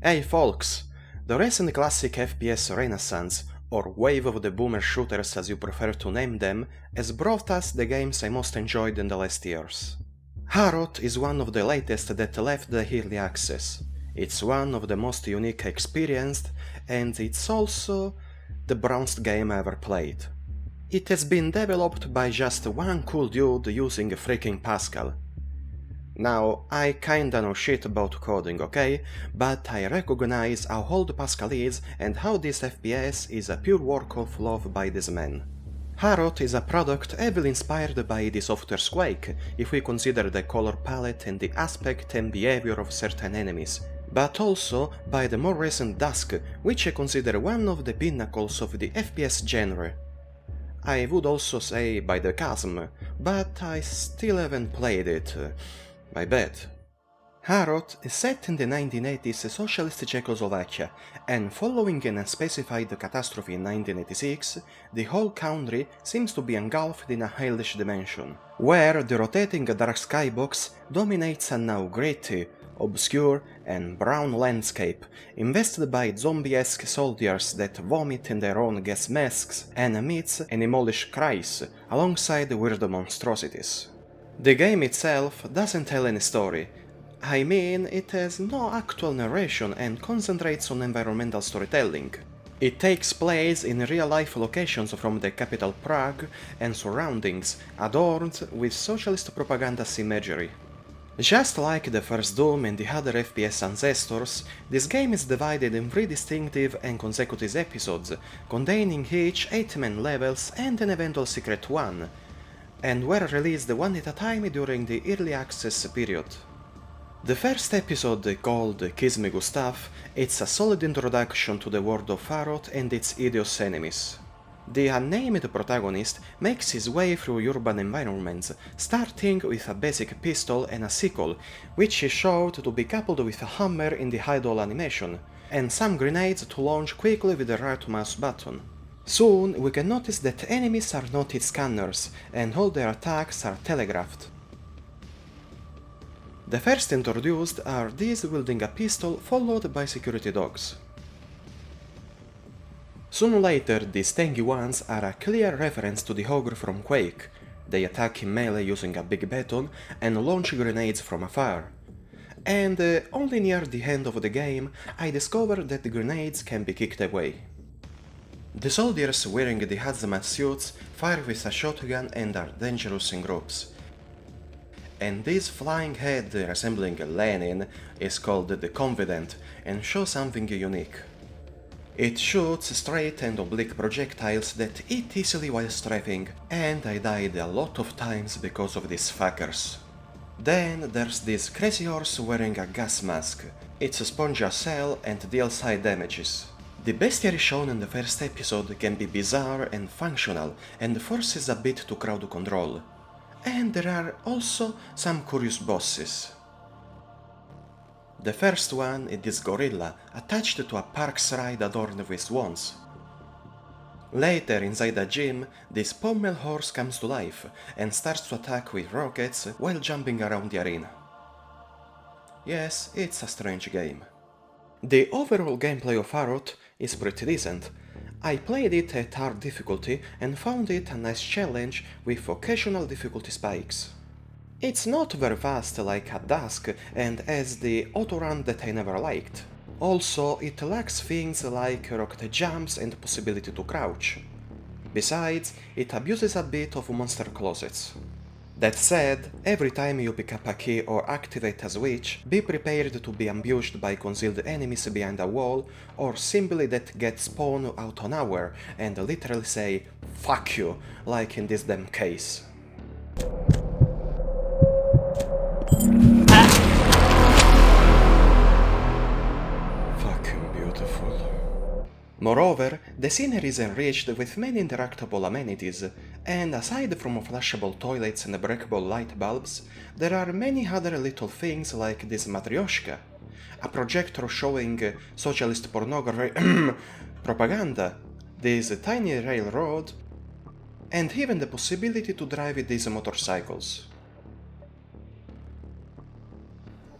Hey folks! The recent classic FPS renaissance, or wave of the boomer shooters as you prefer to name them, has brought us the games I most enjoyed in the last years. HROT is one of the latest that left the early access. It's one of the most unique I experienced, and it's also the brownest game I ever played. It has been developed by just one cool dude using freaking Pascal. Now, I kinda know shit about coding, okay? But I recognize how old Pascal is and how this FPS is a pure work of love by this man. HROT is a product heavily inspired by the software's Quake, if we consider the color palette and the aspect and behavior of certain enemies, but also by the more recent Dusk, which I consider one of the pinnacles of the FPS genre. I would also say by the Chasm, but I still haven't played it. My bad. HROT is set in the 1980s socialist Czechoslovakia, and following an unspecified catastrophe in 1986, the whole country seems to be engulfed in a hellish dimension, where the rotating dark skybox dominates a now gritty, obscure and brown landscape, invested by zombie-esque soldiers that vomit in their own gas masks and emits animalish cries, alongside weird monstrosities. The game itself doesn't tell any story. I mean, it has no actual narration and concentrates on environmental storytelling. It takes place in real-life locations from the capital Prague and surroundings, adorned with socialist propaganda imagery. Just like the first Doom and the other FPS ancestors, this game is divided in 3 distinctive and consecutive episodes, containing each 8-man levels and an eventual secret one, and were released one at a time during the early access period. The first episode, called Kiss Me Gustav, it's a solid introduction to the world of HROT and its hideous enemies. The unnamed protagonist makes his way through urban environments, starting with a basic pistol and a sickle, which is shown to be coupled with a hammer in the idle animation, and some grenades to launch quickly with the right mouse button. Soon we can notice that enemies are not its scanners, and all their attacks are telegraphed. The first introduced are these wielding a pistol followed by security dogs. Soon later, these tanky ones are a clear reference to the ogre from Quake. They attack in melee using a big baton and launch grenades from afar. And only near the end of the game I discovered that the grenades can be kicked away. The soldiers wearing the hazmat suits fire with a shotgun and are dangerous in groups. And this flying head resembling Lenin is called the Confident and shows something unique. It shoots straight and oblique projectiles that hit easily while strafing, and I died a lot of times because of these fuckers. Then there's this crazy horse wearing a gas mask. It's a spongy cell and deals high damages. The bestiary shown in the first episode can be bizarre and functional, and forces a bit to crowd control. And there are also some curious bosses. The first one is this gorilla, attached to a park's ride adorned with swans. Later, inside a gym, this pommel horse comes to life and starts to attack with rockets while jumping around the arena. Yes, it's a strange game. The overall gameplay of HROT is pretty decent. I played it at hard difficulty and found it a nice challenge with occasional difficulty spikes. It's not very fast like at Dusk and has the auto-run that I never liked. Also, it lacks things like rocket jumps and possibility to crouch. Besides, it abuses a bit of monster closets. That said, every time you pick up a key or activate a switch, be prepared to be ambushed by concealed enemies behind a wall, or simply that get spawned out of nowhere and literally say "fuck you", like in this damn case. Fucking beautiful. Moreover, the scenery is enriched with many interactable amenities, and aside from flashable toilets and breakable light bulbs, there are many other little things like this matryoshka, a projector showing socialist pornography propaganda, this tiny railroad, and even the possibility to drive these motorcycles.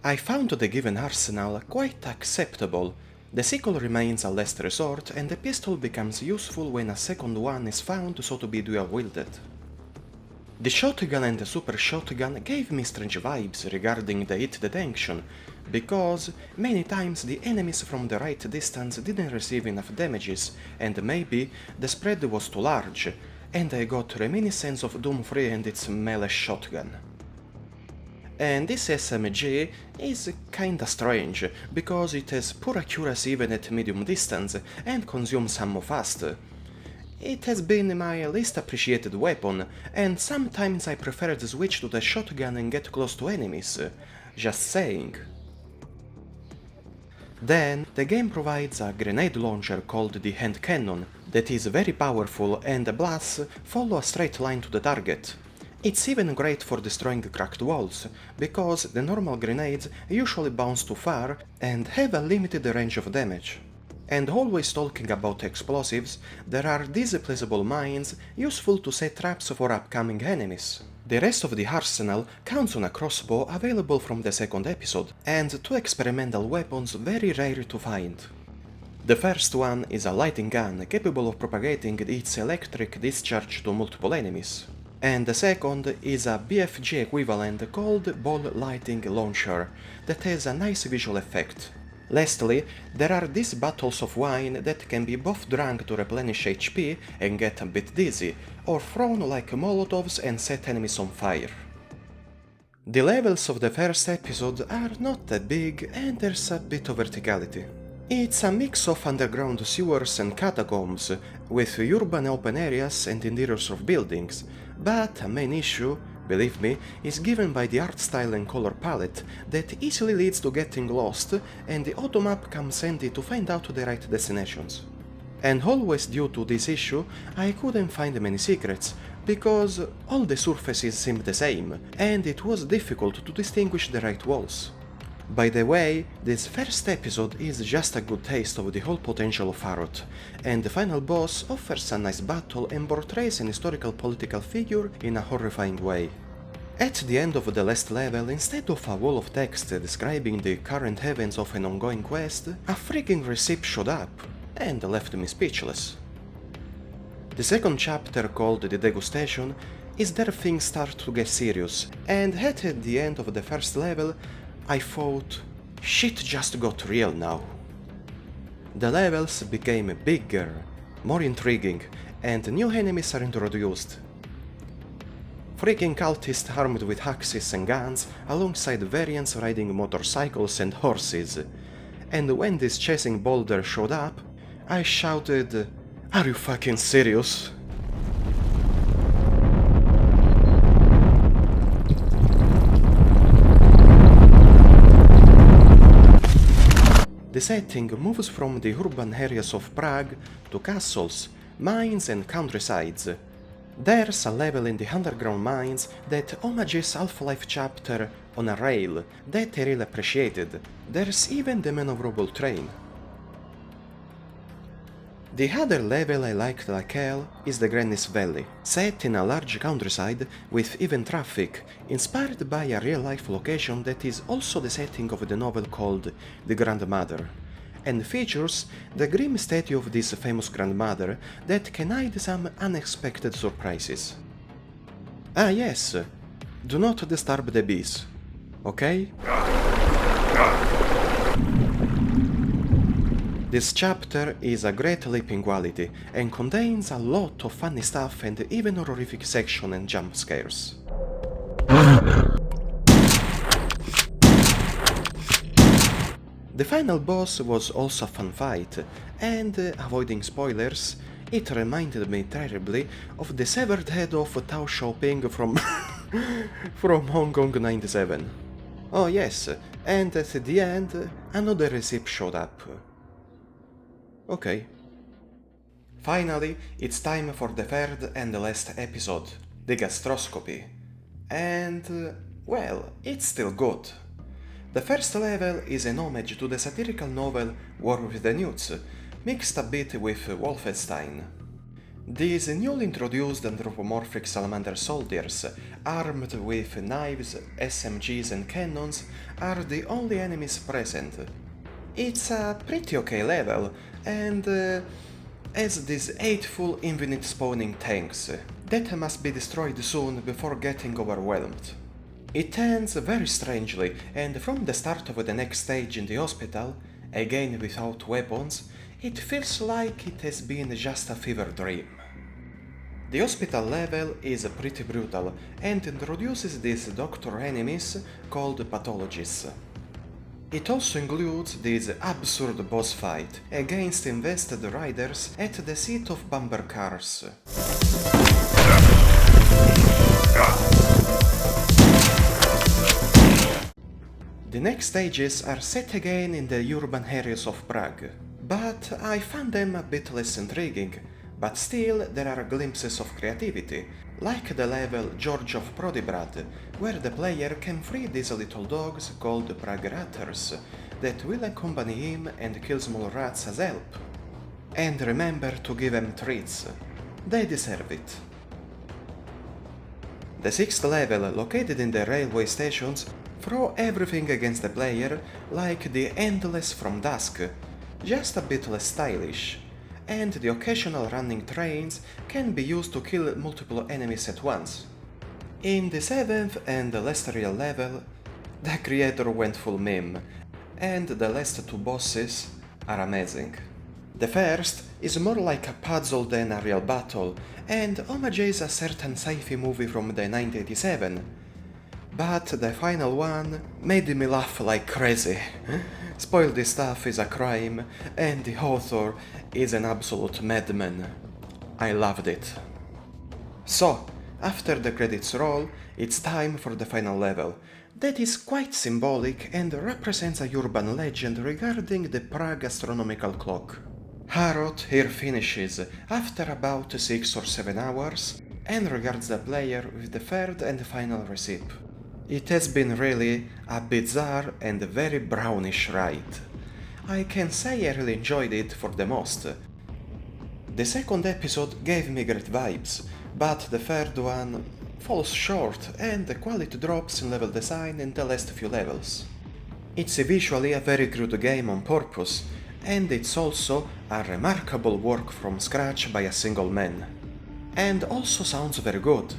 I found the given arsenal quite acceptable. The sickle remains a last resort, and the pistol becomes useful when a second one is found so to be dual-wielded. The shotgun and the super shotgun gave me strange vibes regarding the hit detection, because many times the enemies from the right distance didn't receive enough damages, and maybe the spread was too large, and I got reminiscence of Doom 3 and its melee shotgun. And this SMG is kinda strange, because it has poor accuracy even at medium distance and consumes ammo fast. It has been my least appreciated weapon, and sometimes I prefer to switch to the shotgun and get close to enemies. Just saying. Then, the game provides a grenade launcher called the hand cannon that is very powerful and the blasts follow a straight line to the target. It's even great for destroying cracked walls, because the normal grenades usually bounce too far and have a limited range of damage. And always talking about explosives, there are these placeable mines useful to set traps for upcoming enemies. The rest of the arsenal counts on a crossbow available from the second episode, and two experimental weapons very rare to find. The first one is a lighting gun capable of propagating its electric discharge to multiple enemies. And the second is a BFG equivalent called Ball Lighting Launcher that has a nice visual effect. Lastly, there are these bottles of wine that can be both drunk to replenish HP and get a bit dizzy, or thrown like molotovs and set enemies on fire. The levels of the first episode are not that big and there's a bit of verticality. It's a mix of underground sewers and catacombs, with urban open areas and interiors of buildings, but a main issue, believe me, is given by the art style and color palette that easily leads to getting lost, and the auto map comes handy to find out the right destinations. And always due to this issue, I couldn't find many secrets, because all the surfaces seemed the same, and it was difficult to distinguish the right walls. By the way, this first episode is just a good taste of the whole potential of HROT, and the final boss offers a nice battle and portrays an historical political figure in a horrifying way. At the end of the last level, instead of a wall of text describing the current events of an ongoing quest, a freaking receipt showed up, and left me speechless. The second chapter, called The Degustation, is where things start to get serious, and at the end of the first level, I thought, shit just got real now. The levels became bigger, more intriguing, and new enemies are introduced. Freaking cultists armed with axes and guns, alongside variants riding motorcycles and horses. And when this chasing boulder showed up, I shouted, "Are you fucking serious?" The setting moves from the urban areas of Prague to castles, mines and countrysides. There's a level in the underground mines that homages Half-Life chapter on a rail that I really appreciated. There's even the maneuverable train. The other level I liked like hell is the Granny's Valley, set in a large countryside with even traffic, inspired by a real-life location that is also the setting of the novel called The Grandmother, and features the grim statue of this famous grandmother that can hide some unexpected surprises. Ah yes, do not disturb the bees, okay? This chapter is a great leap in quality and contains a lot of funny stuff and even horrific section and jump scares. The final boss was also a fun fight, and avoiding spoilers, it reminded me terribly of the severed head of Tao Xiaoping from from Hong Kong 97. Oh yes, and at the end, another receipt showed up. Okay. Finally, it's time for the third and last episode, the gastroscopy. And, well, it's still good. The first level is an homage to the satirical novel War with the Newts, mixed a bit with Wolfenstein. These newly introduced anthropomorphic salamander soldiers, armed with knives, SMGs and cannons, are the only enemies present. It's a pretty okay level, and has these 8 full infinite spawning tanks that must be destroyed soon before getting overwhelmed. It ends very strangely, and from the start of the next stage in the hospital, again without weapons, it feels like it has been just a fever dream. The hospital level is pretty brutal and introduces these doctor enemies called pathologists. It also includes this absurd boss fight against invested riders at the seat of bumper cars. The next stages are set again in the urban areas of Prague, but I found them a bit less intriguing, but still there are glimpses of creativity, like the level George of Prodibrad, where the player can free these little dogs called Prague Ratters that will accompany him and kill small rats as help. And remember to give them treats. They deserve it. The 6th level, located in the railway stations, throw everything against the player, like the Endless from Dusk, just a bit less stylish, and the occasional running trains can be used to kill multiple enemies at once. In the 7th and the last real level, the creator went full meme, and the last 2 bosses are amazing. The first is more like a puzzle than a real battle, and homages a certain sci-fi movie from the 1987. But the final one made me laugh like crazy. Spoil this stuff is a crime, and the author is an absolute madman. I loved it. So, after the credits roll, it's time for the final level. That is quite symbolic and represents a urban legend regarding the Prague astronomical clock. HROT here finishes after about 6 or 7 hours and regards the player with the third and final recipe. It has been really a bizarre and very brownish ride. I can say I really enjoyed it for the most. The second episode gave me great vibes, but the third one falls short and the quality drops in level design in the last few levels. It's visually a very crude game on purpose, and it's also a remarkable work from scratch by a single man. And also sounds very good.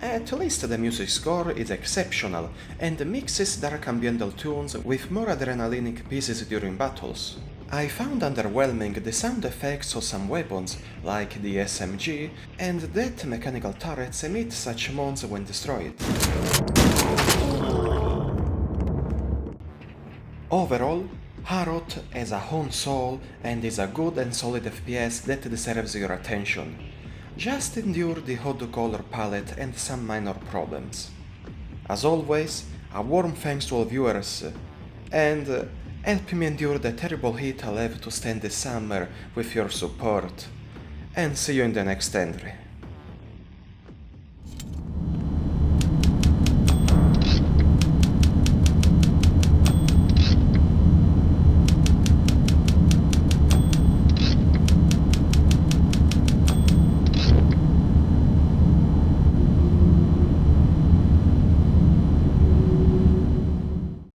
At least the music score is exceptional and mixes dark ambiental tunes with more adrenalinic pieces during battles. I found underwhelming the sound effects of some weapons, like the SMG, and that mechanical turrets emit such moans when destroyed. Overall, HROT has a own soul and is a good and solid FPS that deserves your attention. Just endure the odd color palette and some minor problems. As always, a warm thanks to all viewers, and help me endure the terrible heat I'll have to stand this summer with your support. And see you in the next entry.